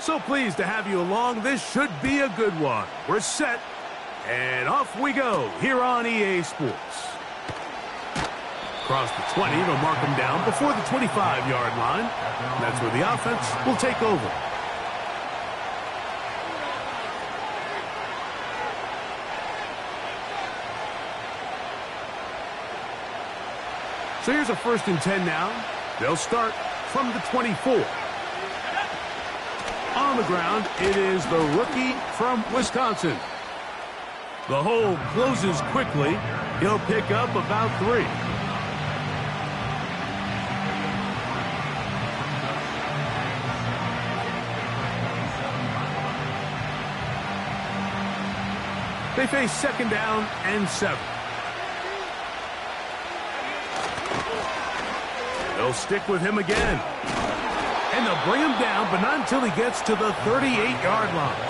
So pleased to have you along. This should be a good one. We're set, and off we go here on EA Sports. Across the 20, they'll mark them down before the 25-yard line. And that's where the offense will take over. So here's a 1st and 10 now. They'll start from the 24. On the ground, it is the rookie from Wisconsin. The hole closes quickly. He'll pick up about 3. They face 2nd down and 7. They'll stick with him again. And they'll bring him down, but not until he gets to the 38-yard line.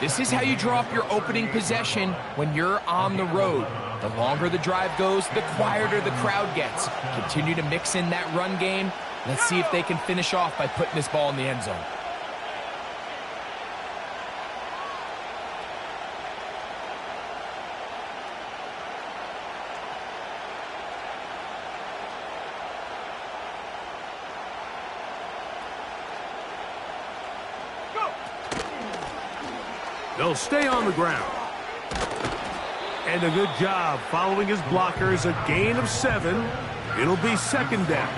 This is how you draw up your opening possession when you're on the road. The longer the drive goes, the quieter the crowd gets. Continue to mix in that run game. Let's see if they can finish off by putting this ball in the end zone. They'll stay on the ground. And a good job following his blockers. A gain of 7. It'll be 2nd down.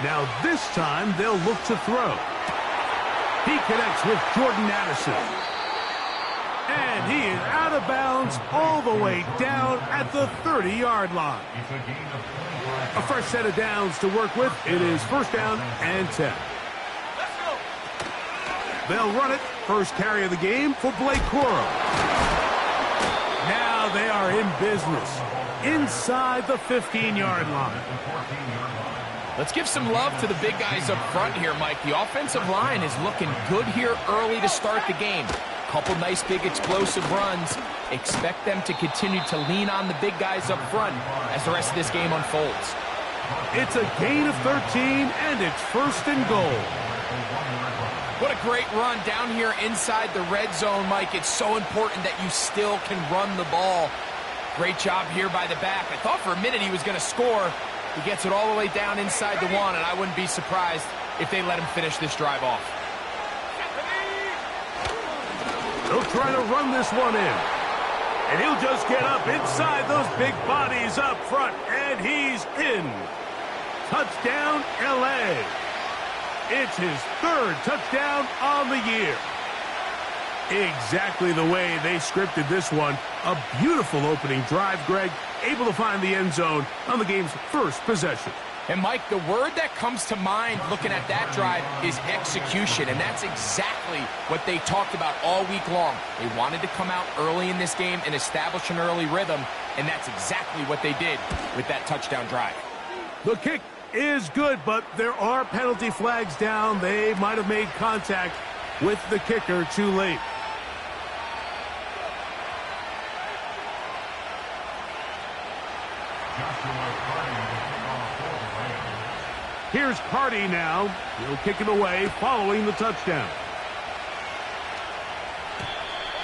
Now this time they'll look to throw. He connects with Jordan Addison. And he is out of bounds all the way down at the 30-yard line. A fresh set of downs to work with. It is 1st down and 10. They'll run it. First carry of the game for Blake Corum. Now they are in business inside the 15-yard line. Let's give some love to the big guys up front here, Mike. The offensive line is looking good here early to start the game. Couple nice big explosive runs. Expect them to continue to lean on the big guys up front as the rest of this game unfolds. It's a gain of 13, and it's 1st and goal. What a great run down here inside the red zone, Mike. It's so important that you still can run the ball. Great job here by the back. I thought for a minute he was going to score. He gets it all the way down inside the 1, and I wouldn't be surprised if they let him finish this drive off. They'll try to run this one in. And he'll just get up inside those big bodies up front. And he's in. Touchdown, L.A. It's his 3rd touchdown on the year. Exactly the way they scripted this one. A beautiful opening drive, Greg. Able to find the end zone on the game's 1st possession. And, Mike, the word that comes to mind looking at that drive is execution, and that's exactly what they talked about all week long. They wanted to come out early in this game and establish an early rhythm, and that's exactly what they did with that touchdown drive. The kick is good, but there are penalty flags down. They might have made contact with the kicker too late. Here's Carty now. He'll kick it away following the touchdown.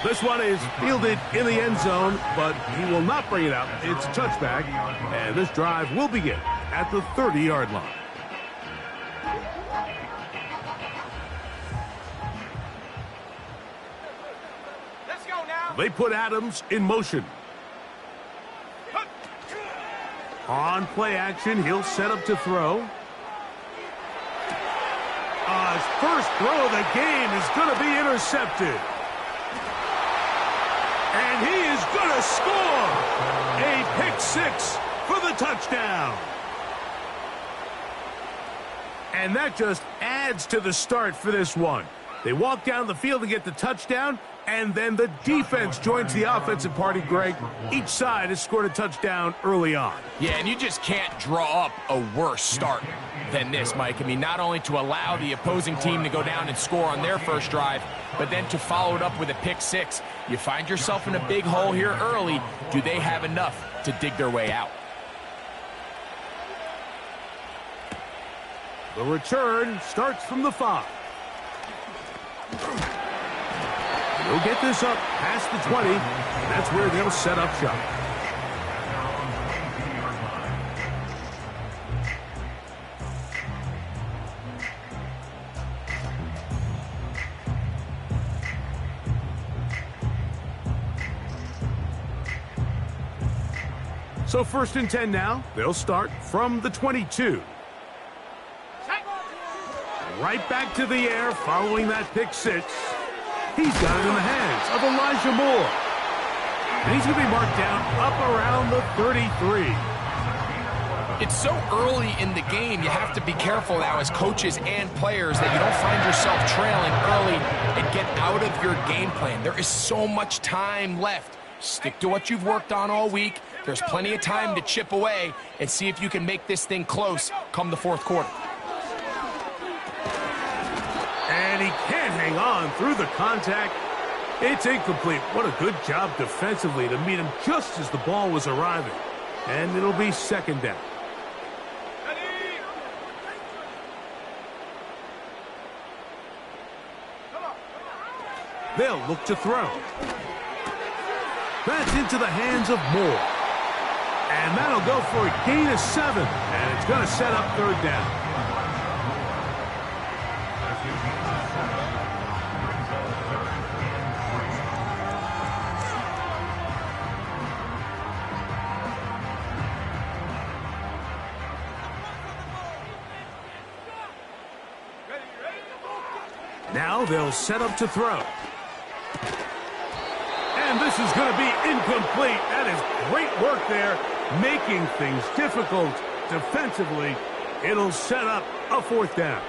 This one is fielded in the end zone, but he will not bring it out. It's a touchback, and this drive will begin at the 30-yard line. Let's go now. They put Adams in motion. On play action, he'll set up to throw. His first throw of the game is going to be intercepted. And he is going to score a pick 6 for the touchdown. And that just adds to the start for this one. They walk down the field to get the touchdown, and then the defense joins the offensive party, Greg. Each side has scored a touchdown early on. Yeah, and you just can't draw up a worse start than this, Mike. I mean, not only to allow the opposing team to go down and score on their first drive, but then to follow it up with a pick six. You find yourself in a big hole here early. Do they have enough to dig their way out? The return starts from the 5. They'll get this up past the 20. That's where they'll set up shop. So 1st and 10 now. They'll start from the 22. Right back to the air following that pick six. He's got it in the hands of Elijah Moore. And he's going to be marked down up around the 33. It's so early in the game, you have to be careful now as coaches and players that you don't find yourself trailing early and get out of your game plan. There is so much time left. Stick to what you've worked on all week. There's plenty of time to chip away and see if you can make this thing close come the 4th quarter. And he can't hang on through the contact. It's incomplete. What a good job defensively to meet him just as the ball was arriving. And it'll be 2nd down. They'll look to throw. That's into the hands of Moore. And that'll go for a gain of 7. And it's going to set up 3rd down. Now they'll set up to throw. And this is going to be incomplete. That is great work there, making things difficult defensively. It'll set up a 4th down.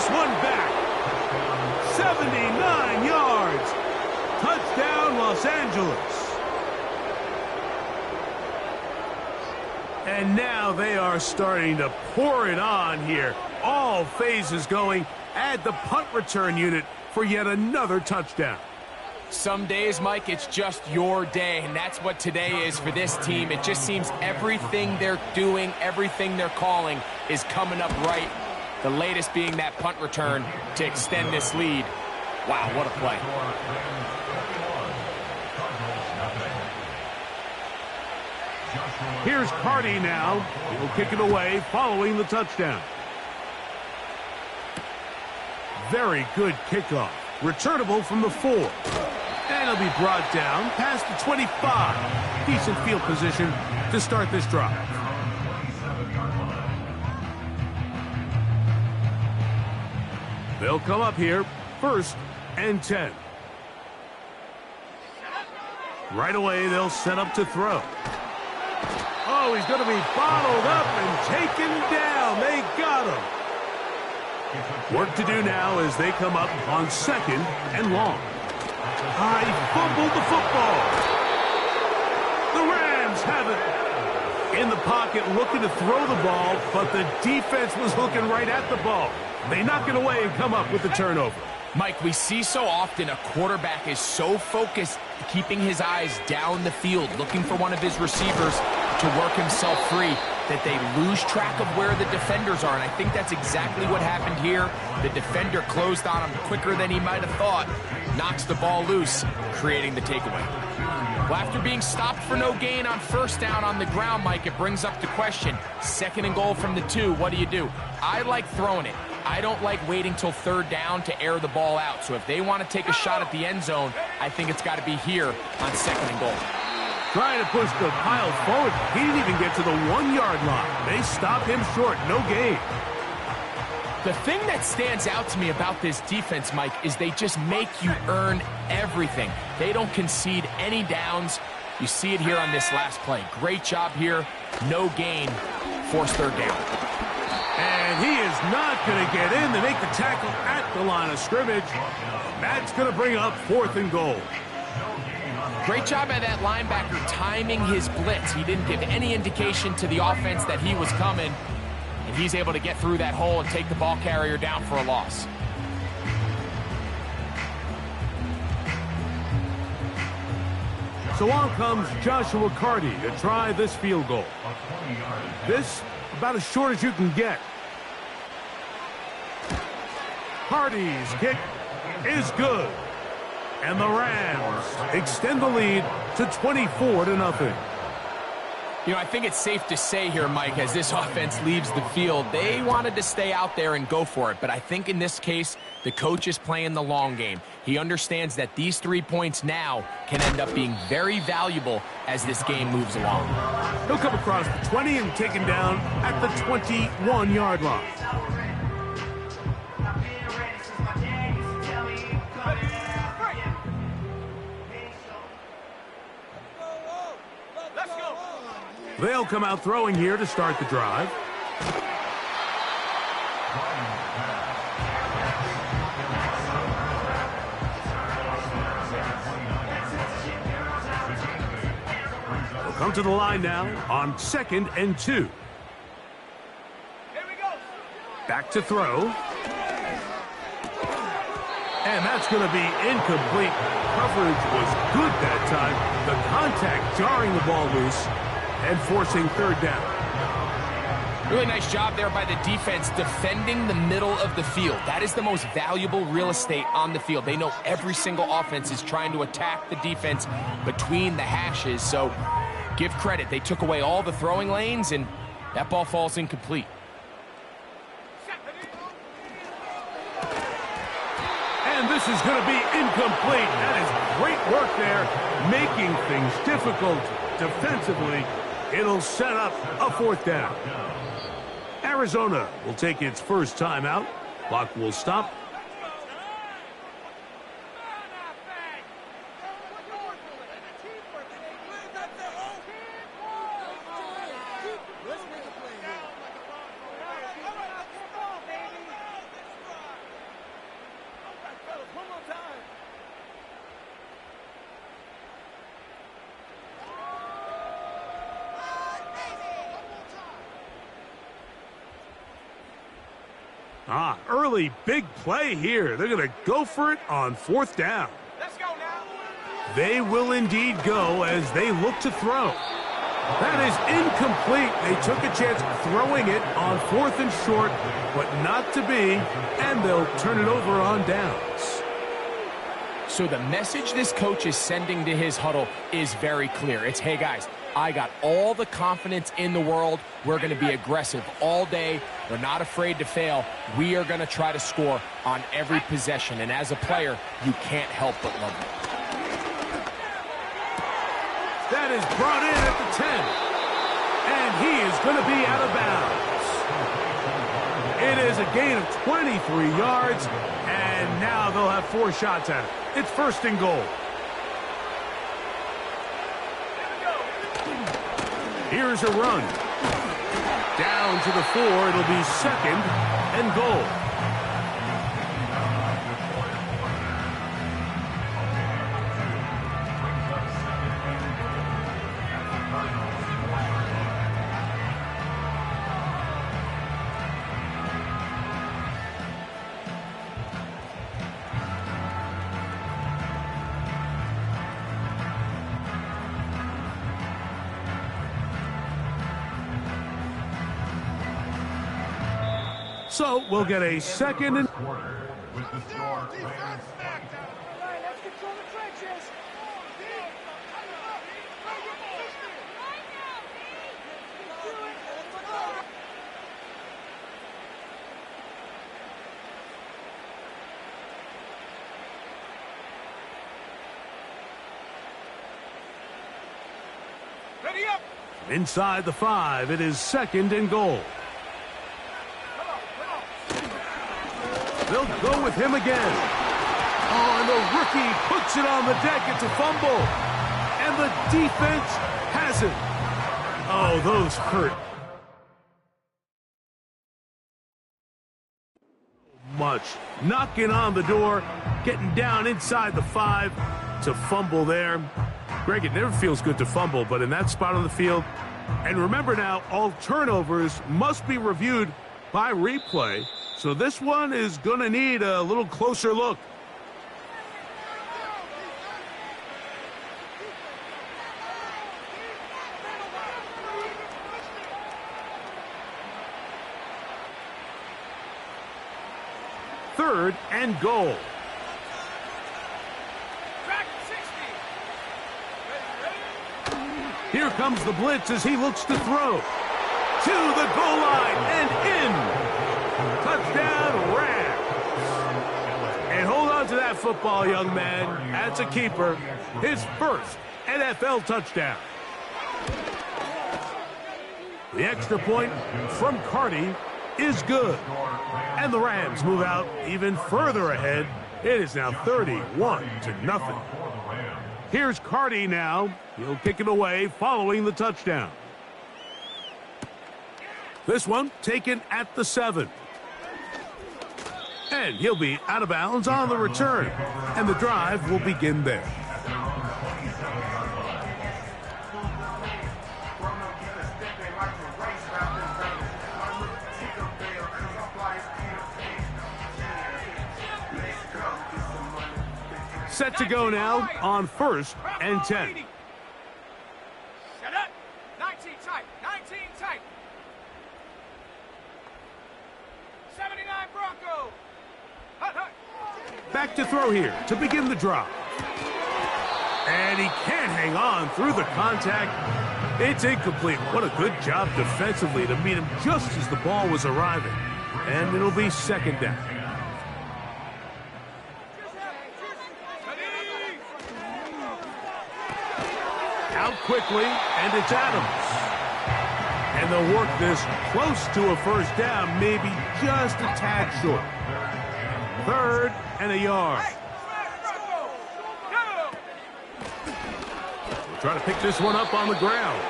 One back. 79 yards. Touchdown, Los Angeles. And now they are starting to pour it on here. All phases going. Add the punt return unit for yet another touchdown. Some days, Mike, it's just your day, and that's what today is for this team. It just seems everything they're doing, everything they're calling is coming up right. The latest being that punt return to extend this lead. Wow, what a play. Here's Carty now. He'll kick it away following the touchdown. Very good kickoff. Returnable from the 4. And it'll be brought down past the 25. Decent field position to start this drive. They'll come up here, 1st and 10. Right away, they'll set up to throw. Oh, he's going to be bottled up and taken down. They got him. Work to do now as they come up on 2nd and long. He fumbled the football. The Rams have it. In the pocket, looking to throw the ball, but the defense was looking right at the ball. They knock it away and come up with the turnover. Mike, we see so often a quarterback is so focused, keeping his eyes down the field, looking for one of his receivers to work himself free, that they lose track of where the defenders are. And I think that's exactly what happened here. The defender closed on him quicker than he might have thought, knocks the ball loose, creating the takeaway. Well, after being stopped for no gain on 1st down on the ground, Mike, it brings up the question, 2nd and goal from the 2, what do? I like throwing it. I don't like waiting till 3rd down to air the ball out. So if they want to take a shot at the end zone, I think it's got to be here on 2nd and goal. Trying to push the pile forward. He didn't even get to the 1-yard line. They stopped him short. No gain. The thing that stands out to me about this defense, Mike, is they just make you earn everything. They don't concede any downs. You see it here on this last play. Great job here. No gain. Forced third down. And he is not going to get in. They make the tackle at the line of scrimmage. That's going to bring up 4th and goal. Great job by that linebacker timing his blitz. He didn't give any indication to the offense that he was coming. And he's able to get through that hole and take the ball carrier down for a loss. So on comes Joshua Carty to try this field goal. This, about as short as you can get. Carty's kick is good. And the Rams extend the lead to 24-0. You know, I think it's safe to say here, Mike, as this offense leaves the field, they wanted to stay out there and go for it. But I think in this case, the coach is playing the long game. He understands that these 3 points now can end up being very valuable as this game moves along. He'll come across the 20 and taken down at the 21-yard line. They'll come out throwing here to start the drive. They'll come to the line now on 2nd and 2. Here we go. Back to throw. And that's going to be incomplete. Coverage was good that time. The contact jarring the ball loose and forcing 3rd down. Really nice job there by the defense defending the middle of the field. That is the most valuable real estate on the field. They know every single offense is trying to attack the defense between the hashes. So give credit. They took away all the throwing lanes, and that ball falls incomplete. And this is going to be incomplete. That is great work there, making things difficult defensively. It'll set up a 4th down. Arizona will take its first timeout. Clock will stop. Early big play here. They're going to go for it on 4th down. Let's go now. They will indeed go as they look to throw. That is incomplete. They took a chance throwing it on 4th and short, but not to be, and they'll turn it over on downs. So the message this coach is sending to his huddle is very clear. It's, hey guys, I got all the confidence in the world. We're going to be aggressive all day. We're not afraid to fail. We are going to try to score on every possession. And as a player, you can't help but love it. That is brought in at the 10. And he is going to be out of bounds. It is a gain of 23 yards. And now they'll have 4 shots at it. It's 1st and goal. Here's a run. Down to the 4. It'll be 2nd and goal. So we'll get a 2nd and... With the score, Rams. Let's control the trenches. Ready up. Inside the 5, it is 2nd and goal. They'll go with him again. Oh, and the rookie puts it on the deck. It's a fumble. And the defense has it. Oh, those hurt much. Knocking on the door, getting down inside the 5 to fumble there. Greg, it never feels good to fumble, but in that spot on the field. And remember now, all turnovers must be reviewed by replay. So this one is going to need a little closer look. Third and goal. Here comes the blitz as he looks to throw. To the goal line and in. Touchdown, Rams. And hold on to that football, young man. That's a keeper. His first NFL touchdown. The extra point from Carty is good. And the Rams move out even further ahead. It is now 31-0. Here's Carty now. He'll kick it away following the touchdown. This one taken at the 7. And he'll be out of bounds on the return. And the drive will begin there. Set to go now on 1st and 10. Set up. 19 tight. 19 tight. 79 Bronco. Hut, hut. Back to throw here to begin the drive. And he can't hang on through the contact. It's incomplete. What a good job defensively to meet him just as the ball was arriving. And it'll be 2nd down. Out quickly, and it's Adams. And they'll work this close to a first down, maybe just a tad short. 3rd and a yard. We'll try to pick this one up on the ground.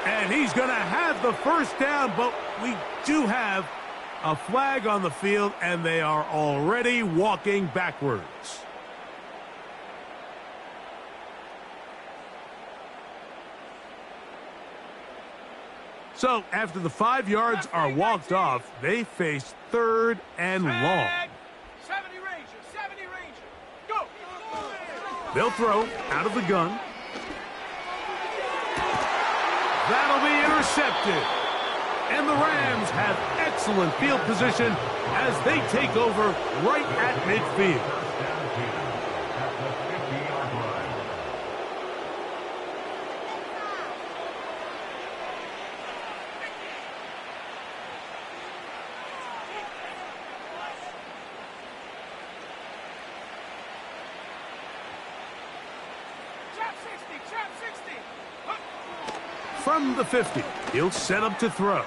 And he's going to have the first down, but we do have a flag on the field, and they are already walking backwards. So, after the 5 yards are walked off, they face 3rd and long. 70 Ranger, 70 Ranger. Go! They'll throw out of the gun. That'll be intercepted. And the Rams have excellent field position as they take over right at midfield. From the 50, he'll set up to throw.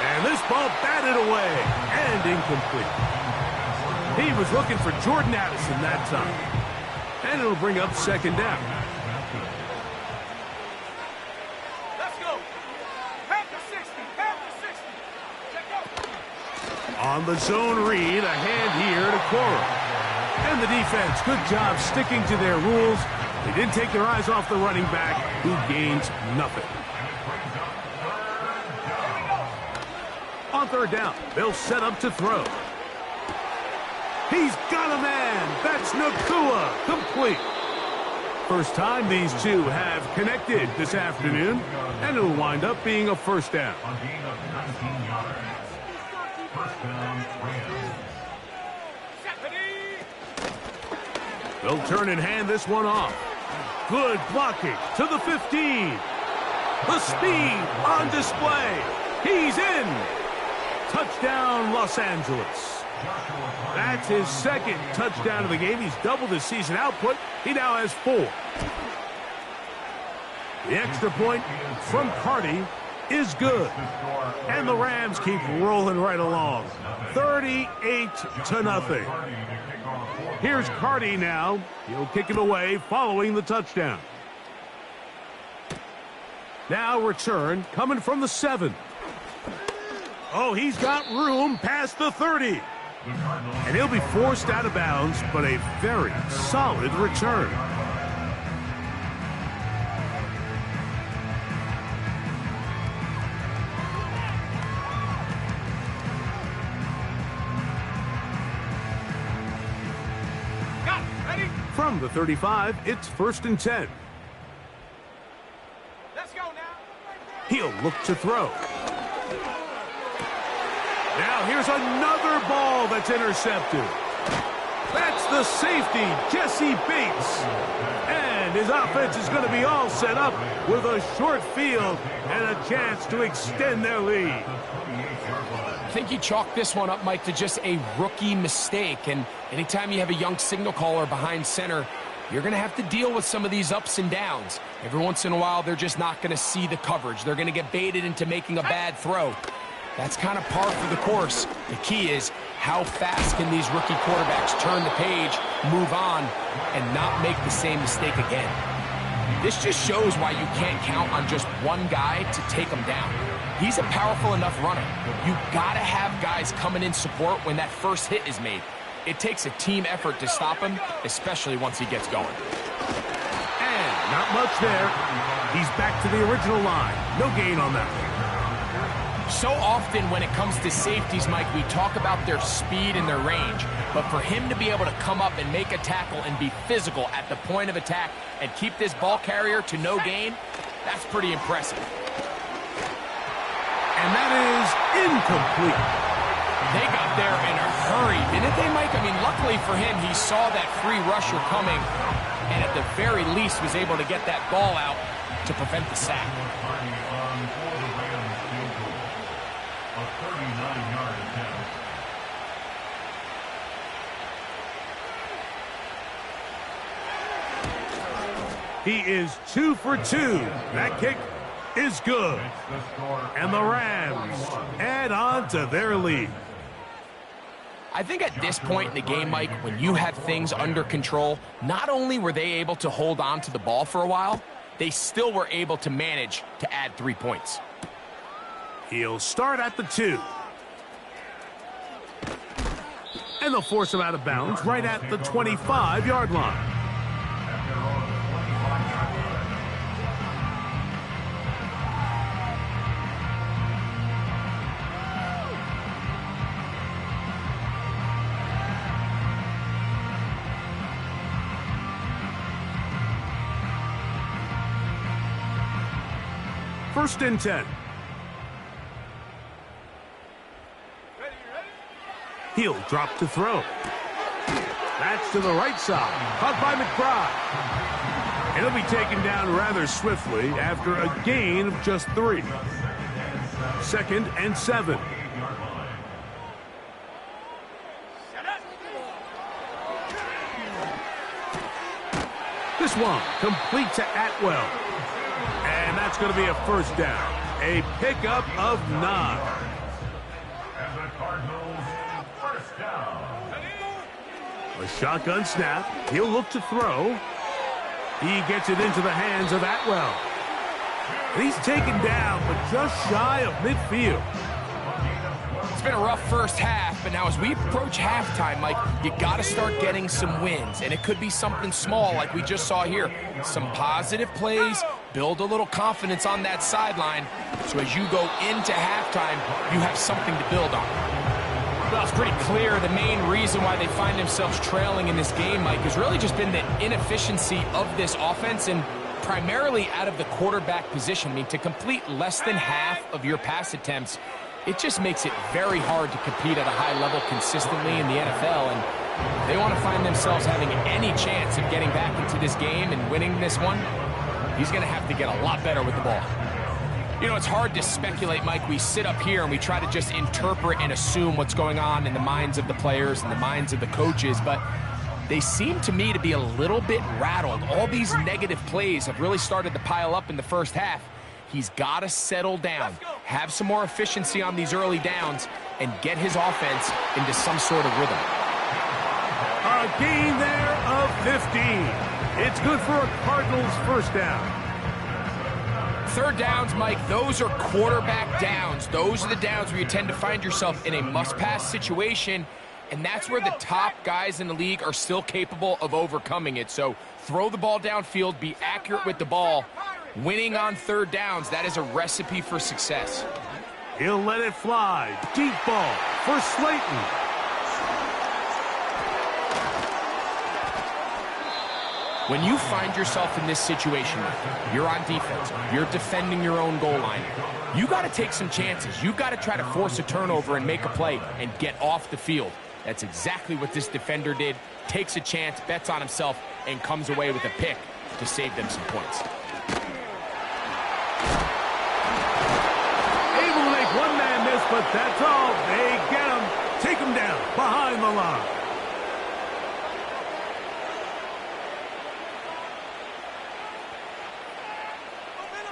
And this ball batted away and incomplete. He was looking for Jordan Addison that time. And it'll bring up 2nd down. Let's go. Half the 60, half the 60. Check go. On the zone read, a hand here to Cora. And the defense, good job sticking to their rules. They didn't take their eyes off the running back, who gains nothing. On 3rd down, they'll set up to throw. He's got a man. That's Nakua, complete. First time these two have connected this afternoon, and it'll wind up being a first down. They'll turn and hand this one off. Good blocking to the 15. The speed on display. He's in. Touchdown, Los Angeles. That's his 2nd touchdown of the game. He's doubled his season output. He now has 4. The extra point from Carty is good. And the Rams keep rolling right along. 38-0. Here's Carty now. He'll kick it away following the touchdown. Now return coming from the 7. Oh, he's got room past the 30. And he'll be forced out of bounds, but a very solid return. From the 35, it's 1st and 10. Let's go now. He'll look to throw. Now here's another ball that's intercepted. That's the safety, Jesse Bates. And his offense is going to be all set up with a short field and a chance to extend their lead. I think you chalk this one up, Mike, to just a rookie mistake. And anytime you have a young signal caller behind center, you're going to have to deal with some of these ups and downs. Every once in a while, they're just not going to see the coverage. They're going to get baited into making a bad throw. That's kind of par for the course. The key is how fast can these rookie quarterbacks turn the page, move on, and not make the same mistake again. This just shows why you can't count on just one guy to take him down. He's a powerful enough runner. You gotta have guys coming in support when that first hit is made. It takes a team effort to stop him, especially once he gets going. And not much there. He's back to the original line. No gain on that one. So often when it comes to safeties, Mike, we talk about their speed and their range. But for him to be able to come up and make a tackle and be physical at the point of attack and keep this ball carrier to no gain, that's pretty impressive. And that is incomplete. They got there in a hurry, didn't they, Mike? I mean, luckily for him, he saw that free rusher coming and at the very least was able to get that ball out to prevent the sack. He is 2 for 2. That kick is good. And the Rams add on to their lead. I think at this point in the game, Mike, when you have things under control, not only were they able to hold on to the ball for a while, they still were able to manage to add 3 points. He'll start at the 2. And they'll force him out of bounds right at the 25-yard line. First and 10. He'll drop to throw. That's to the right side. Caught by McBride. And he'll be taken down rather swiftly after a gain of just 3. 2nd and 7. This one complete to Atwell. And that's going to be a first down. A pickup of 9. A shotgun snap. He'll look to throw. He gets it into the hands of Atwell. And he's taken down, but just shy of midfield. It's been a rough first half, but now as we approach halftime, Mike, you got to start getting some wins. And it could be something small like we just saw here. Some positive plays, build a little confidence on that sideline. So as you go into halftime, you have something to build on. Well, it's pretty clear the main reason why they find themselves trailing in this game, Mike, has really just been the inefficiency of this offense and primarily out of the quarterback position. I mean, to complete less than half of your pass attempts, it just makes it very hard to compete at a high level consistently in the NFL. And if they want to find themselves having any chance of getting back into this game and winning this one, he's going to have to get a lot better with the ball. You know, it's hard to speculate, Mike. We sit up here and we try to just interpret and assume what's going on in the minds of the players and the minds of the coaches. But they seem to me to be a little bit rattled. All these negative plays have really started to pile up in the first half. He's got to settle down, have some more efficiency on these early downs, and get his offense into some sort of rhythm. A gain there of 15. It's good for a Cardinals first down. Third downs, Mike, those are quarterback downs. Those are the downs where you tend to find yourself in a must-pass situation, and that's where the top guys in the league are still capable of overcoming it. So throw the ball downfield, be accurate with the ball. Winning on third downs, that is a recipe for success. He'll let it fly. Deep ball for Slayton. When you find yourself in this situation, you're on defense, you're defending your own goal line, you got to take some chances. You've got to try to force a turnover and make a play and get off the field. That's exactly what this defender did. Takes a chance, bets on himself, and comes away with a pick to save them some points. Able to make one man miss, but that's all. They get him. Take him down behind the line.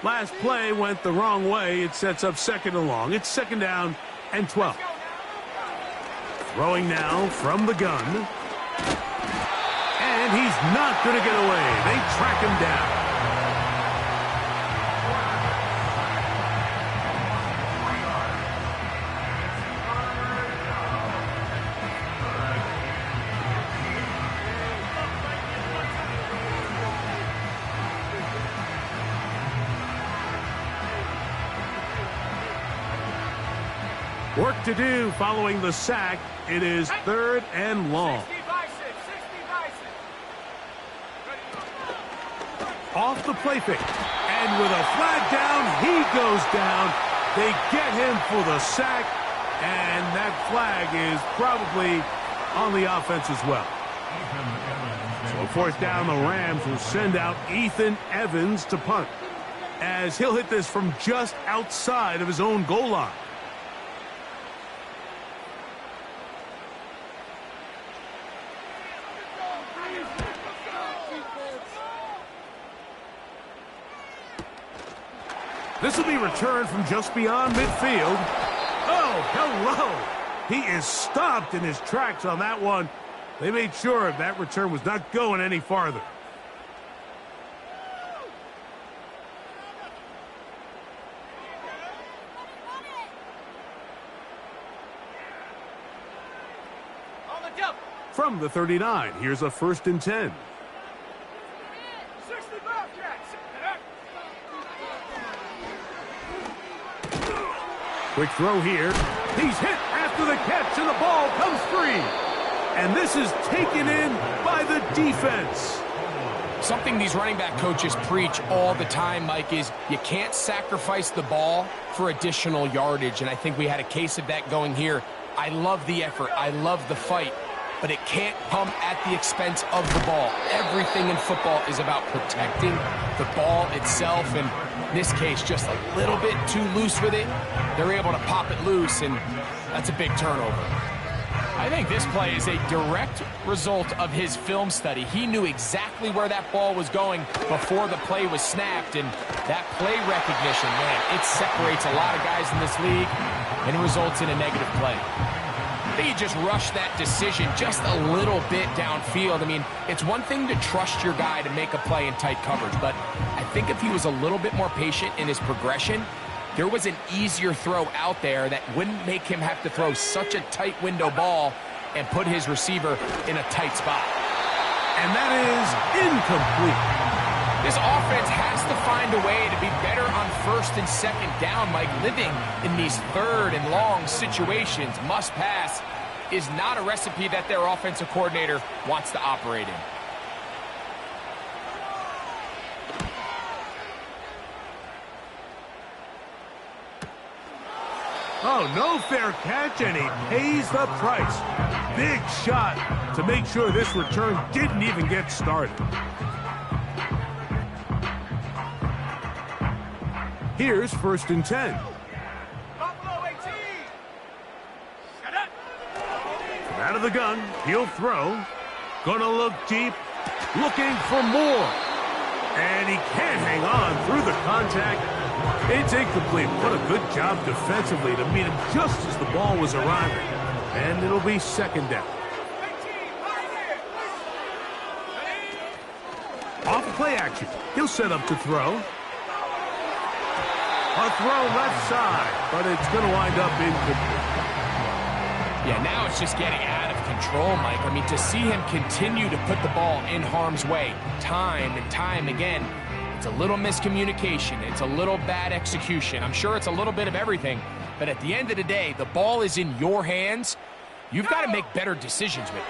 Last play went the wrong way. It sets up second and long. It's second down and 12. Throwing now from the gun. And he's not going to get away. They track him down. Work to do following the sack. It is third and long. Off the play fake. And with a flag down, he goes down. They get him for the sack. And that flag is probably on the offense as well. So fourth down, the Rams will send out Ethan Evans to punt, as he'll hit this from just outside of his own goal line. This will be returned from just beyond midfield. Oh, hello. He is stopped in his tracks on that one. They made sure that return was not going any farther. From the 39, here's a 1st and 10. Quick throw here. He's hit after the catch, and the ball comes free. And this is taken in by the defense. Something these running back coaches preach all the time, Mike, is you can't sacrifice the ball for additional yardage. And I think we had a case of that going here. I love the effort. I love the fight. But it can't come at the expense of the ball. Everything in football is about protecting the ball itself. And in this case, just a little bit too loose with it. They're able to pop it loose, and that's a big turnover. I think this play is a direct result of his film study. He knew exactly where that ball was going before the play was snapped, and that play recognition, man, it separates a lot of guys in this league, and it results in a negative play. I think he just rushed that decision just a little bit downfield. I mean, it's one thing to trust your guy to make a play in tight coverage, but I think if he was a little bit more patient in his progression, there was an easier throw out there that wouldn't make him have to throw such a tight window ball and put his receiver in a tight spot. And that is incomplete. This offense has to find a way to be better on 1st and 2nd down. Mike, living in these 3rd and long situations, must pass, is not a recipe that their offensive coordinator wants to operate in. Oh, no fair catch, and he pays the price. Big shot to make sure this return didn't even get started. Here's 1st and 10. From out of the gun, he'll throw. Gonna look deep, looking for more. And he can't hang on through the contact. It's incomplete. What a good job defensively to meet him just as the ball was arriving. And it'll be second down. Off play action. He'll set up to throw. A throw left side, but it's going to wind up incomplete. Yeah, now it's just getting out of control, Mike. I mean, to see him continue to put the ball in harm's way time and time again, it's a little miscommunication. It's a little bad execution. I'm sure it's a little bit of everything, but at the end of the day, the ball is in your hands. You've got to make better decisions with it.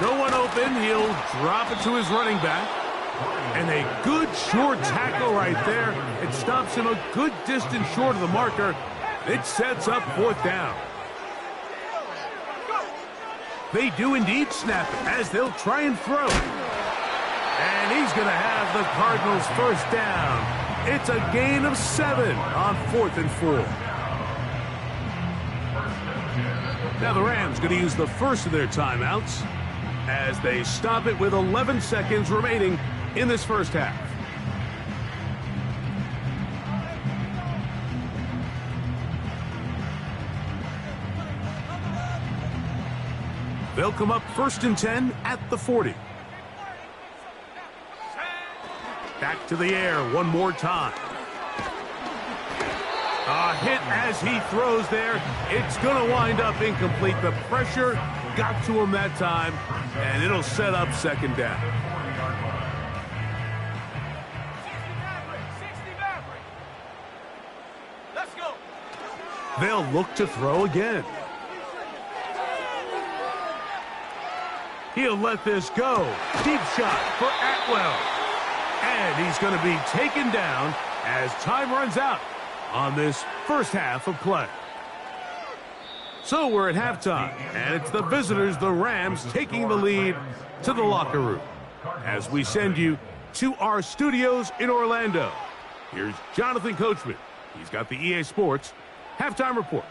No one open. He'll drop it to his running back. And a good short tackle right there. It stops him a good distance short of the marker. It sets up fourth down. They do indeed snap it as they'll try and throw. And he's going to have the Cardinals first down. It's a gain of 7 on 4th and 4. Now the Rams going to use the first of their timeouts as they stop it with 11 seconds remaining in this first half. They'll come up 1st and 10 at the 40. Back to the air one more time. A hit as he throws there. It's going to wind up incomplete. The pressure got to him that time, and it'll set up second down. They'll look to throw again. He'll let this go. Deep shot for Atwell. And he's going to be taken down as time runs out on this first half of play. So we're at halftime, and it's the visitors, the Rams, taking the lead to the locker room. As we send you to our studios in Orlando, here's Jonathan Coachman. He's got the EA Sports Halftime Report.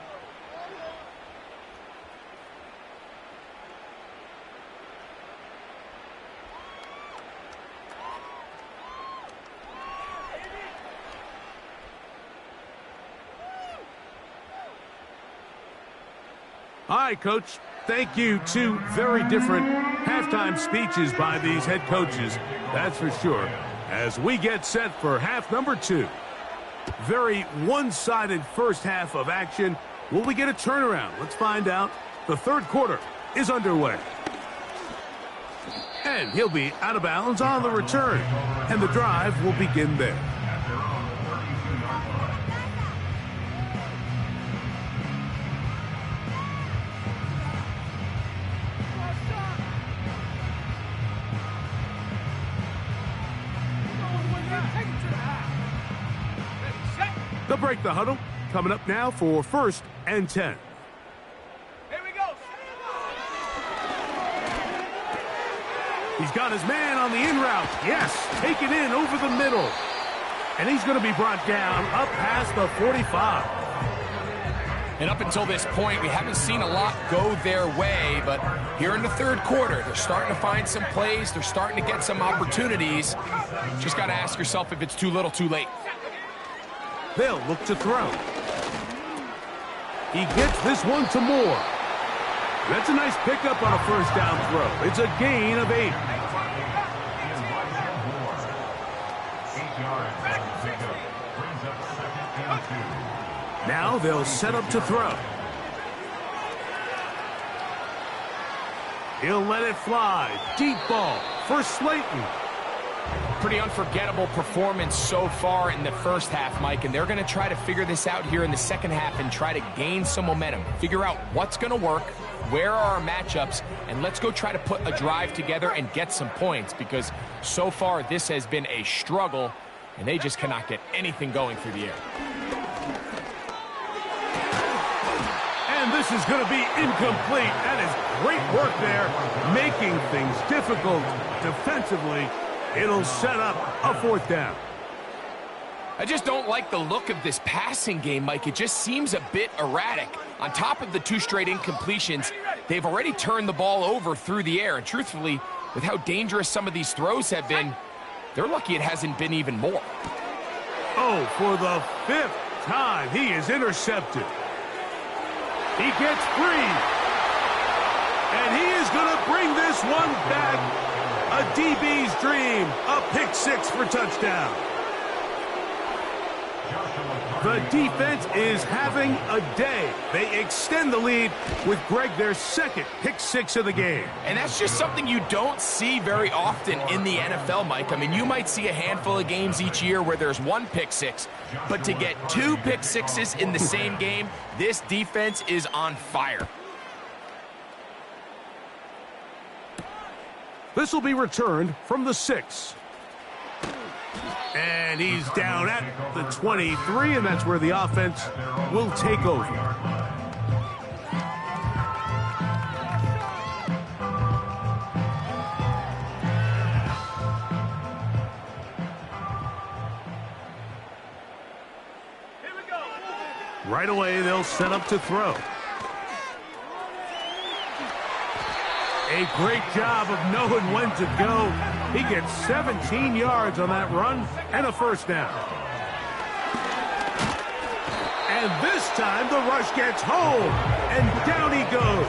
All right, Coach. Thank you. 2 very different halftime speeches by these head coaches, that's for sure, as we get set for half number 2. Very one-sided first half of action. Will we get a turnaround? Let's find out. The third quarter is underway. And he'll be out of bounds on the return. And the drive will begin there. They'll break the huddle. Coming up now for 1st and 10. Here we go. He's got his man on the in route. Yes, taken in over the middle. And he's going to be brought down up past the 45. And up until this point, we haven't seen a lot go their way, but here in the third quarter, they're starting to find some plays. They're starting to get some opportunities. Just got to ask yourself if it's too little, too late. They'll look to throw. He gets this one to Moore. That's a nice pickup on a first down throw. It's a gain of 8. Now they'll set up to throw. He'll let it fly. Deep ball for Slayton. Pretty unforgettable performance so far in the first half, Mike, and they're going to try to figure this out here in the second half and try to gain some momentum. Figure out what's going to work, where are our matchups, and let's go try to put a drive together and get some points, because so far this has been a struggle, and they just cannot get anything going through the air. And this is going to be incomplete. That is great work there, making things difficult defensively. It'll set up a 4th down. I just don't like the look of this passing game, Mike. It just seems a bit erratic. On top of the 2 straight incompletions, they've already turned the ball over through the air. And truthfully, with how dangerous some of these throws have been, they're lucky it hasn't been even more. Oh, for the 5th time, he is intercepted. He gets free. And he is going to bring this one back. A DB's dream. A pick 6 for touchdown. The defense is having a day. They extend the lead with Greg their 2nd pick 6 of the game. And that's just something you don't see very often in the NFL, Mike. I mean, you might see a handful of games each year where there's 1 pick 6. But to get 2 pick 6s in the same game, this defense is on fire. This will be returned from the 6. And he's down at the 23, and that's where the offense will take over. Right away, they'll set up to throw. A great job of knowing when to go. He gets 17 yards on that run and a first down. And this time the rush gets home, and down he goes.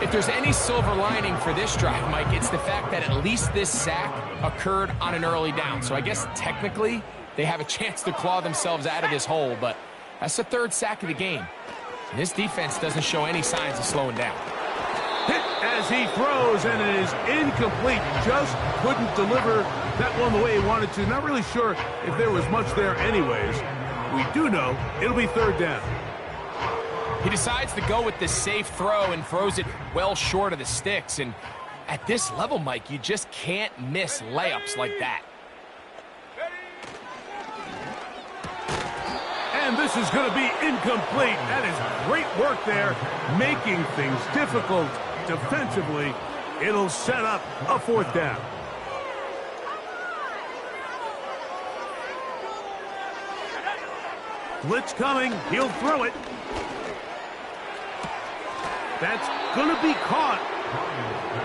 If there's any silver lining for this drive, Mike, it's the fact that at least this sack occurred on an early down. So I guess technically they have a chance to claw themselves out of this hole, but that's the 3rd sack of the game. And this defense doesn't show any signs of slowing down. Hit as he throws, and it is incomplete. Just couldn't deliver that one the way he wanted to. Not really sure if there was much there anyways. We do know it'll be 3rd down. He decides to go with this safe throw and throws it well short of the sticks. And at this level, Mike, you just can't miss layups like that. And this is going to be incomplete. That is great work there, making things difficult defensively. It'll set up a 4th down. Blitz coming. He'll throw it. That's going to be caught.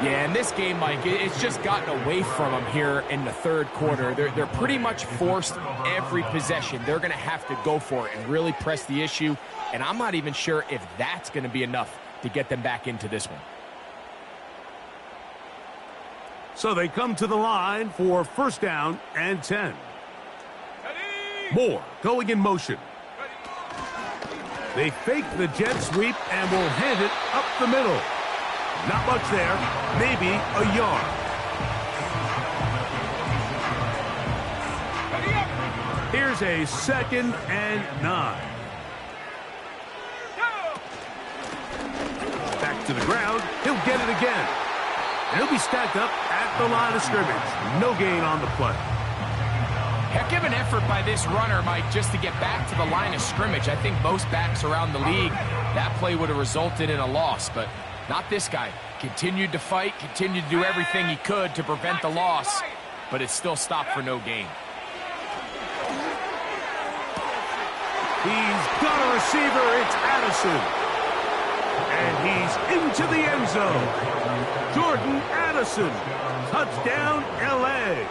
Yeah, in this game, Mike, it's just gotten away from them here in the 3rd quarter. They're pretty much forced every possession. They're going to have to go for it and really press the issue. And I'm not even sure if that's going to be enough to get them back into this one. So they come to the line for 1st down and 10. Moore going in motion. They fake the jet sweep and will hand it up the middle. Not much there, maybe a yard. Here's a 2nd and 9. Back to the ground, he'll get it again. And he'll be stacked up at the line of scrimmage. No gain on the play. Heck of an effort by this runner, Mike, just to get back to the line of scrimmage. I think most backs around the league, that play would have resulted in a loss, but not this guy. Continued to fight, continued to do everything he could to prevent the loss, but it still stopped for no gain. He's got a receiver, it's Addison. And he's into the end zone. Jordan Addison, touchdown LA.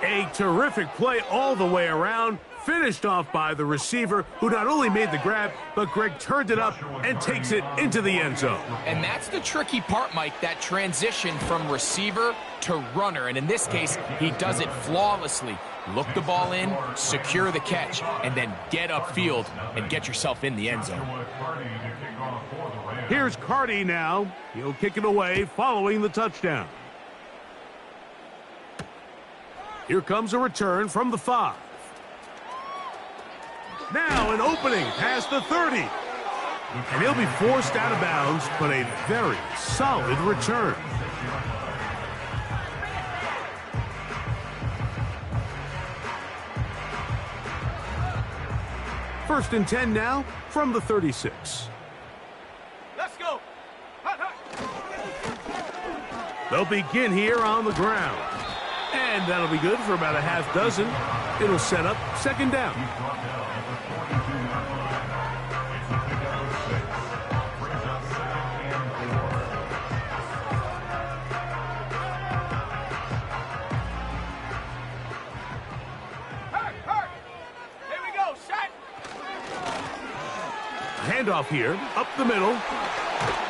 A terrific play all the way around, finished off by the receiver, who not only made the grab, but Greg turned it up and takes it into the end zone. And that's the tricky part, Mike, that transition from receiver to runner. And in this case, he does it flawlessly. Look the ball in, secure the catch, and then get upfield and get yourself in the end zone. Here's Carty now. He'll kick it away following the touchdown. Here comes a return from the 5. Now an opening past the 30. And he'll be forced out of bounds, but a very solid return. First and 10 now from the 36. Let's go. They'll begin here on the ground. And that'll be good for about a half dozen. It'll set up second down. Here we go, shot. Handoff here, up the middle,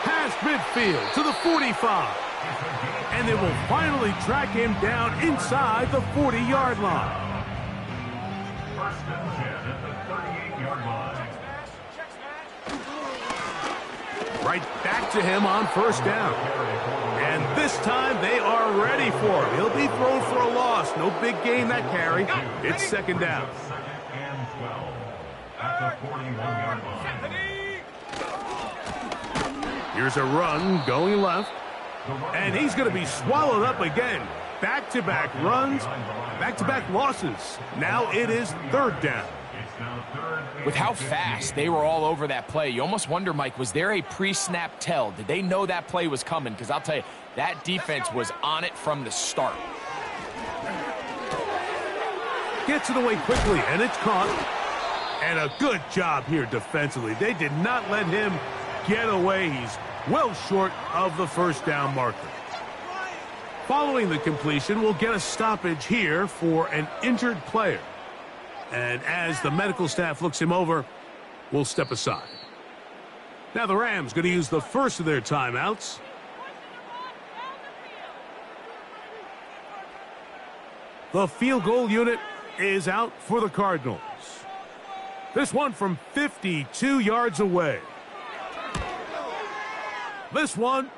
past midfield to the 45. And they will finally track him down inside the 40-yard line. First and 10 at the 38-yard line. Right back to him on first down. And this time they are ready for him. He'll be thrown for a loss. No big gain that carry. It's second down. Second and 12 at the 41-yard line. Here's a run going left. And he's going to be swallowed up again. Back-to-back runs, back-to-back losses. Now it is third down. With how fast they were all over that play, you almost wonder, Mike, was there a pre-snap tell? Did they know that play was coming? Because I'll tell you, that defense was on it from the start. Gets it away quickly, and it's caught. And a good job here defensively. They did not let him get away. He's well short of the first down marker. Following the completion, we'll get a stoppage here for an injured player. And as the medical staff looks him over, we'll step aside. Now the Rams going to use the first of their timeouts. The field goal unit is out for the Cardinals. This one from 52 yards away. This one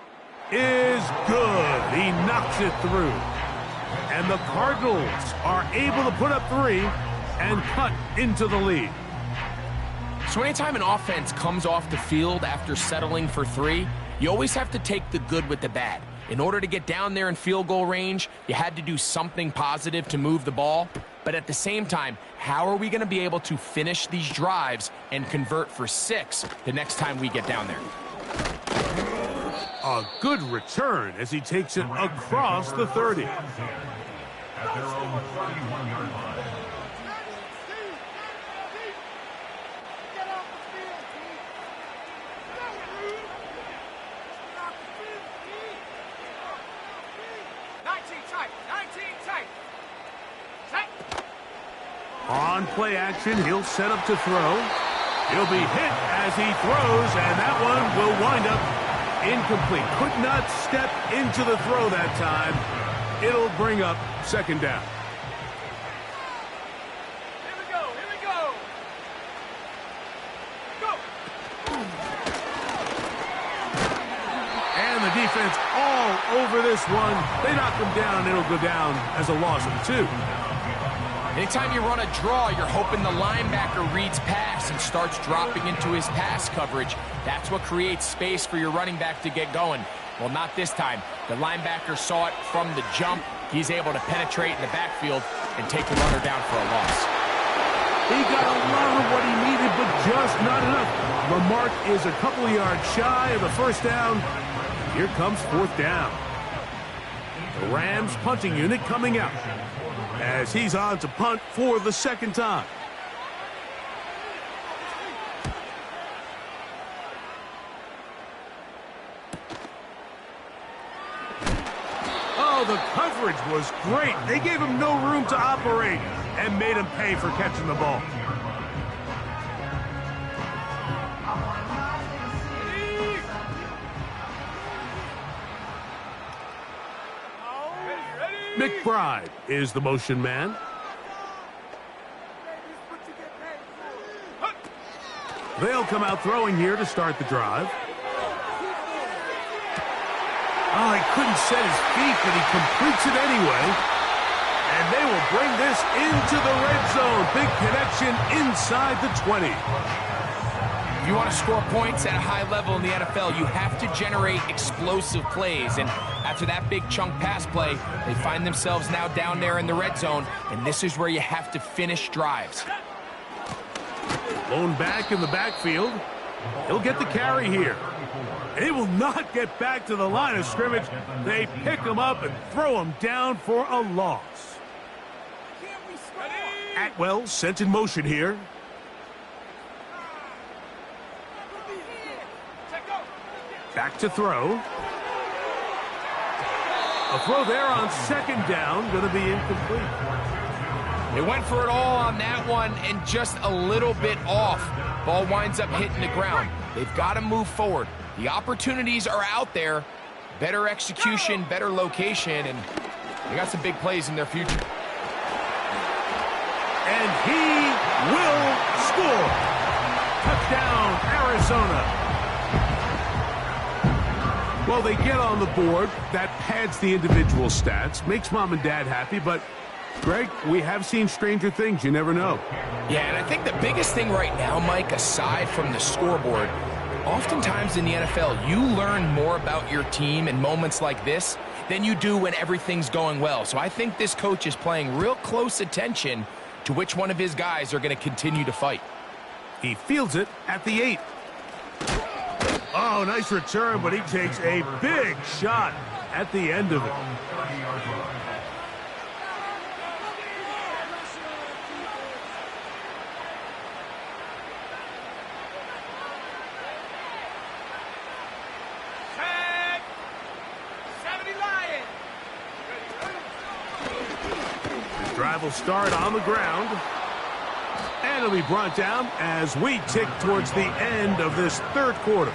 is good. He knocks it through. And the Cardinals are able to put up 3 and cut into the lead. So anytime an offense comes off the field after settling for 3, you always have to take the good with the bad. In order to get down there in field goal range, you had to do something positive to move the ball. But at the same time, how are we going to be able to finish these drives and convert for 6 the next time we get down there? A good return as he takes it across the 30. At their own 31-yard line. On play action, he'll set up to throw. He'll be hit as he throws, and that one will wind up incomplete. Could not step into the throw that time. It'll bring up second down. Here we go, here we go. Go. And the defense all over this one. They knock him down. It'll go down as a loss of 2. Anytime you run a draw, you're hoping the linebacker reads pass and starts dropping into his pass coverage. That's what creates space for your running back to get going. Well, not this time. The linebacker saw it from the jump. He's able to penetrate in the backfield and take the runner down for a loss. He got a lot of what he needed, but just not enough. The mark is a couple of yards shy of the first down. Here comes fourth down. The Rams punting unit coming out as he's on to punt for the second time. Oh, the coverage was great. They gave him no room to operate and made him pay for catching the ball. McBride is the motion man. They'll come out throwing here to start the drive. Oh, he couldn't set his feet, but he completes it anyway. And they will bring this into the red zone. Big connection inside the 20. If you want to score points at a high level in the NFL, you have to generate explosive plays. And after that big chunk pass play, they find themselves now down there in the red zone. And this is where you have to finish drives. Blown back in the backfield. He'll get the carry here. He will not get back to the line of scrimmage. They pick him up and throw him down for a loss. Atwell sent in motion here. Back to throw. A throw there on second down, going to be incomplete. They went for it all on that one and just a little bit off. Ball winds up hitting the ground. They've got to move forward. The opportunities are out there. Better execution, better location, and they got some big plays in their future. And he will score. Touchdown, Arizona. Well, they get on the board. That pads the individual stats, makes mom and dad happy, but Greg, we have seen stranger things. You never know. Yeah, and I think the biggest thing right now, Mike, aside from the scoreboard, oftentimes in the NFL, you learn more about your team in moments like this than you do when everything's going well. So I think this coach is paying real close attention to which one of his guys are going to continue to fight. He fields it at the 8. Oh, nice return, but he takes a big shot at the end of it. Drive will start on the ground. And it'll be brought down as we tick towards the end of this third quarter.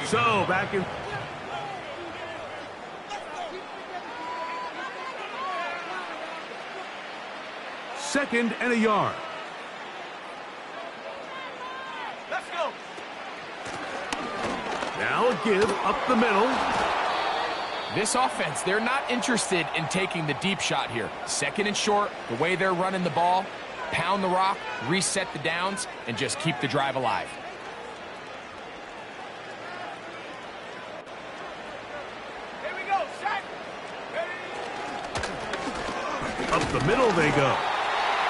So, back in... Second and a yard. Let's go. Now a give up the middle. This offense, they're not interested in taking the deep shot here. Second and short, the way they're running the ball, pound the rock, reset the downs, and just keep the drive alive. Here we go, set. Up the middle they go.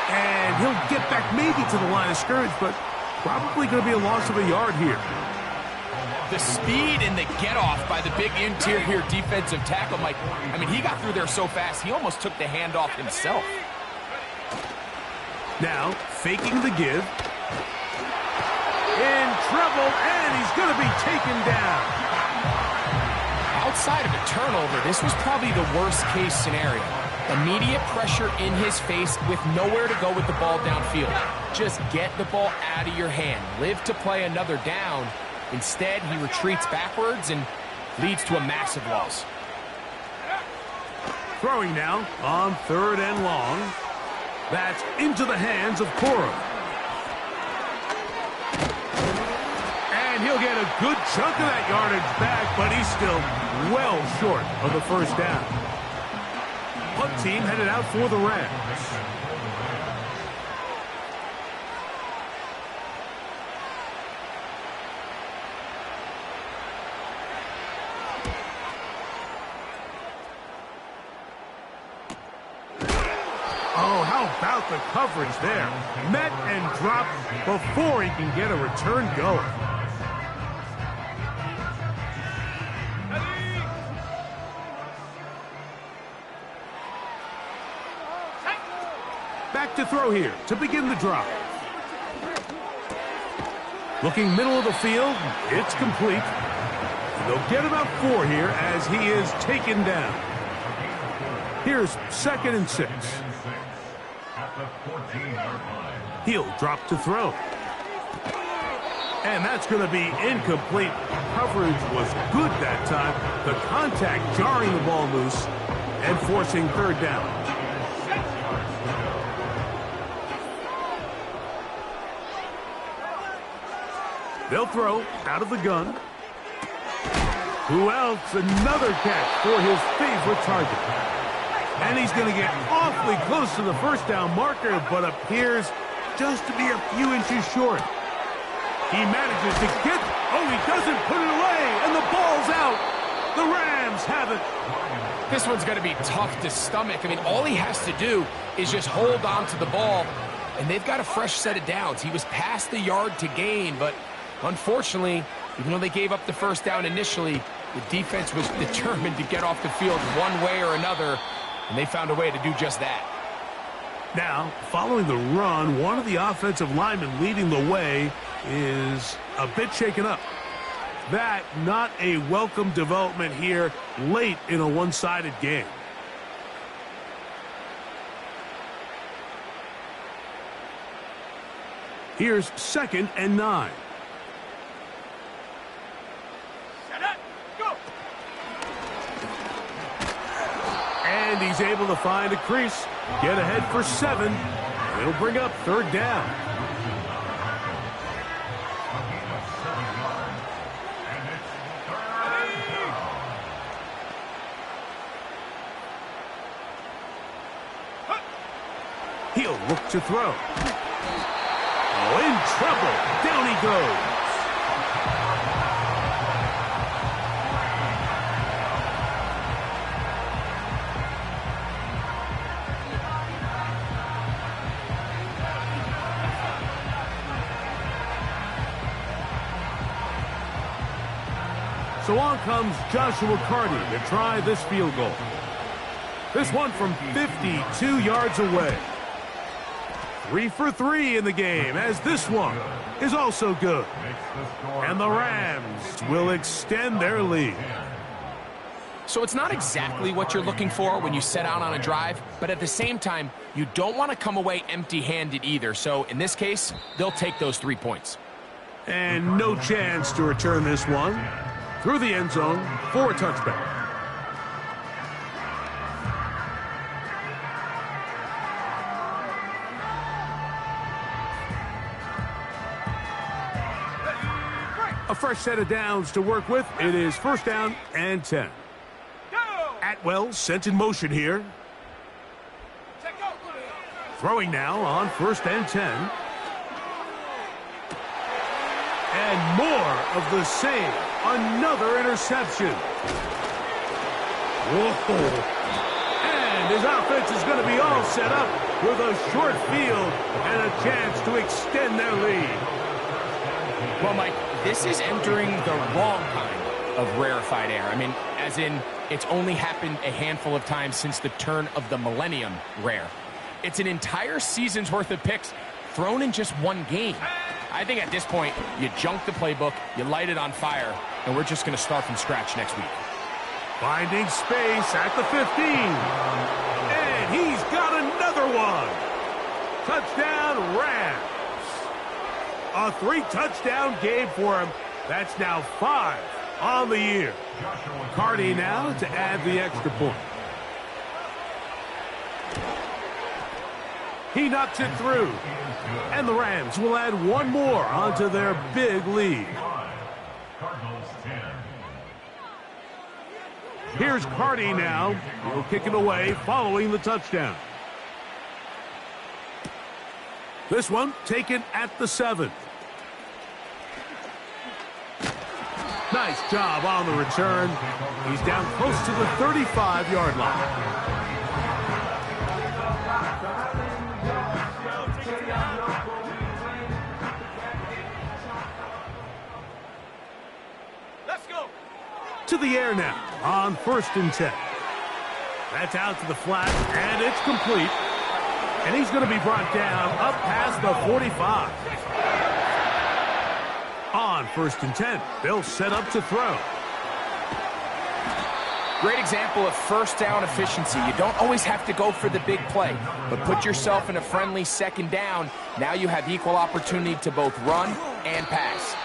And he'll get back maybe to the line of scrimmage, but probably going to be a loss of a yard here. The speed and the get-off by the big interior defensive tackle, Mike. I mean, he got through there so fast, he almost took the handoff himself. Now, faking the give. In trouble, and he's going to be taken down. Outside of a turnover, this was probably the worst-case scenario. Immediate pressure in his face with nowhere to go with the ball downfield. Just get the ball out of your hand. Live to play another down. Instead, he retreats backwards and leads to a massive loss. Throwing now on third and long. That's into the hands of Cora. And he'll get a good chunk of that yardage back, but he's still well short of the first down. Punt team headed out for the Rams. Oh, how about the coverage there? Met and dropped before he can get a return going. Back to throw here to begin the drive. Looking middle of the field, it's complete. And they'll get about 4 here as he is taken down. Here's 2nd and 6. He'll drop to throw. And that's going to be incomplete. Coverage was good that time. The contact jarring the ball loose and forcing third down. They'll throw out of the gun. Who else? Another catch for his favorite target. And he's going to get awfully close to the first down marker, but appears just to be a few inches short. He manages to get... Oh, he doesn't put it away, and the ball's out. The Rams have it. This one's going to be tough to stomach. I mean, all he has to do is just hold on to the ball, and they've got a fresh set of downs. He was past the yard to gain, but unfortunately, even though they gave up the first down initially, the defense was determined to get off the field one way or another, and they found a way to do just that. Now, following the run, one of the offensive linemen leading the way is a bit shaken up. That not a welcome development here late in a one-sided game. Here's 2nd and 9. Set up. Go. And he's able to find a crease, get ahead for 7. It'll bring up 3rd down. He'll look to throw. Oh, in trouble. Down he goes. So on comes Joshua Carty to try this field goal. This one from 52 yards away. 3 for 3 in the game, as this one is also good. And the Rams will extend their lead. So it's not exactly what you're looking for when you set out on a drive, but at the same time, you don't want to come away empty-handed either. So in this case, they'll take those 3 points. And no chance to return this one through the end zone for a touchback. A fresh set of downs to work with. It is 1st down and 10. Go. Atwell sent in motion here. Check go. Throwing now on 1st and 10. And more of the same. Another interception. Whoa. And his offense is going to be all set up with a short field and a chance to extend their lead. Well, Mike, this is entering the wrong kind of rarefied air. I mean, as in, it's only happened a handful of times since the turn of the millennium rare. It's an entire season's worth of picks thrown in just one game. I think at this point, you junk the playbook, you light it on fire, and we're just going to start from scratch next week. Finding space at the 15. And he's got another one. Touchdown, Rams. A 3-touchdown game for him. That's now 5 on the year. Carty now to add the extra point. He knocks it through. And the Rams will add one more onto their big lead. Here's Carty now. He'll kick it away following the touchdown. This one taken at the 7. Nice job on the return. He's down close to the 35-yard line. Let's go. To the air now on 1st and 10. That's out to the flat, and it's complete. And he's going to be brought down up past the 45. On 1st and 10, they'll set up to throw. Great example of 1st down efficiency. You don't always have to go for the big play, but put yourself in a friendly 2nd down. Now you have equal opportunity to both run and pass.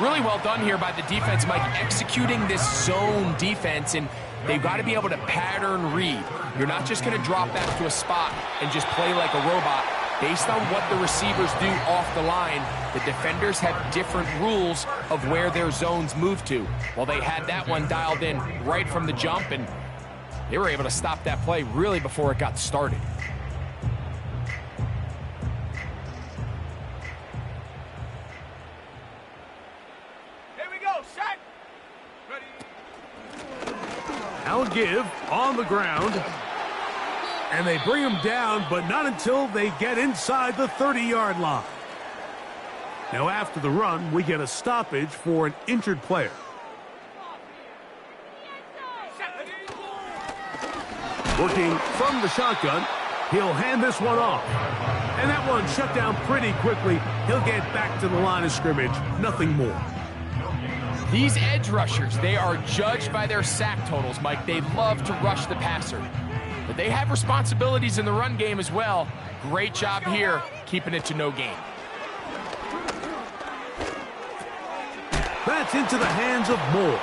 Really well done here by the defense, Mike, executing this zone defense, and they've got to be able to pattern read. You're not just going to drop back to a spot and just play like a robot. Based on what the receivers do off the line, the defenders have different rules of where their zones move to. Well, they had that one dialed in right from the jump, and they were able to stop that play really before it got started. Here we go. Set. Ready. Now give on the ground. And they bring him down, but not until they get inside the 30-yard line. Now after the run, we get a stoppage for an injured player. Working from the shotgun, He'll hand this one off. And that one shut down pretty quickly. He'll get back to the line of scrimmage. Nothing more. These edge rushers, they are judged by their sack totals, Mike. They love to rush the passer. But they have responsibilities in the run game as well. Great job here, keeping it to no gain. That's into the hands of Moore.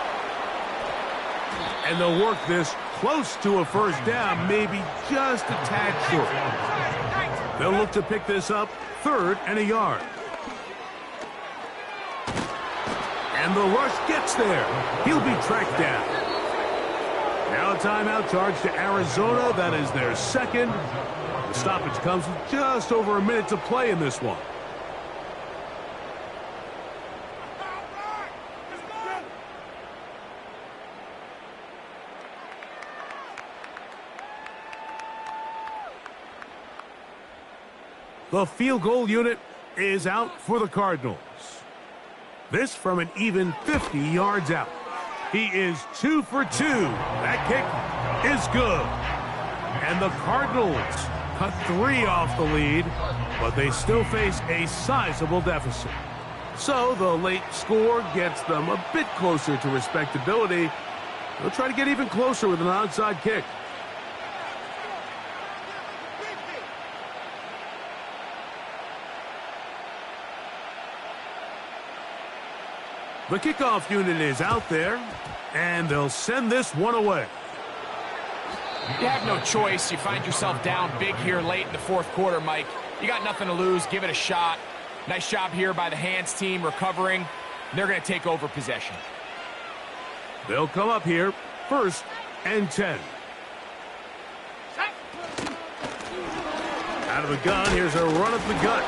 And they'll work this close to a first down, maybe just a tad short. They'll look to pick this up, 3rd and a yard. And the rush gets there. He'll be tracked down. Now a timeout charge to Arizona. That is their 2nd. The stoppage comes with just over a minute to play in this one. The field goal unit is out for the Cardinals. This from an even 50 yards out. He is 2 for 2. That kick is good. And the Cardinals cut 3 off the lead, but they still face a sizable deficit. So the late score gets them a bit closer to respectability. They'll try to get even closer with an onside kick. The kickoff unit is out there, and they'll send this one away. You have no choice. You find yourself down big here late in the 4th quarter, Mike. You got nothing to lose. Give it a shot. Nice job here by the hands team recovering. They're going to take over possession. They'll come up here, 1st and 10. Out of the gun, here's a run at the gut.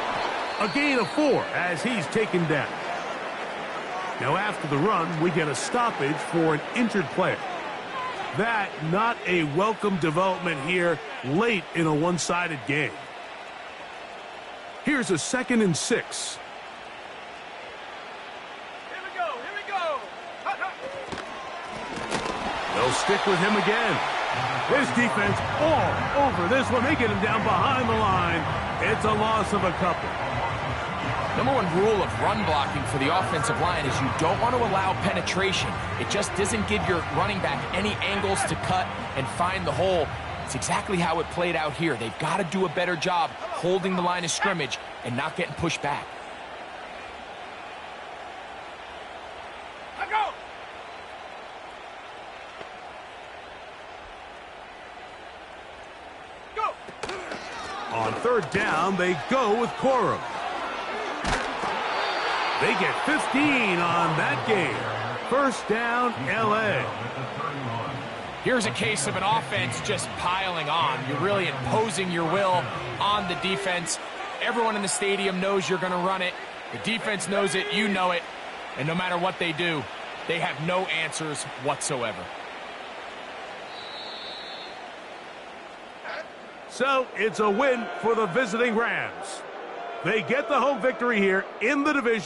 A gain of 4 as he's taken down. Now after the run, we get a stoppage for an injured player. That not a welcome development here late in a one-sided game. Here's a 2nd and 6. Here we go, here we go. They'll stick with him again. His defense all over this one. They get him down behind the line. It's a loss of a couple. Number 1 rule of run blocking for the offensive line is you don't want to allow penetration. It just doesn't give your running back any angles to cut and find the hole. It's exactly how it played out here. They've got to do a better job holding the line of scrimmage and not getting pushed back. Let go. Go. On 3rd down, they go with Corum. They get 15 on that game. 1st down, L.A. Here's a case of an offense just piling on. You're really imposing your will on the defense. Everyone in the stadium knows you're going to run it. The defense knows it, you know it. And no matter what they do, they have no answers whatsoever. So it's a win for the visiting Rams. They get the home victory here in the division.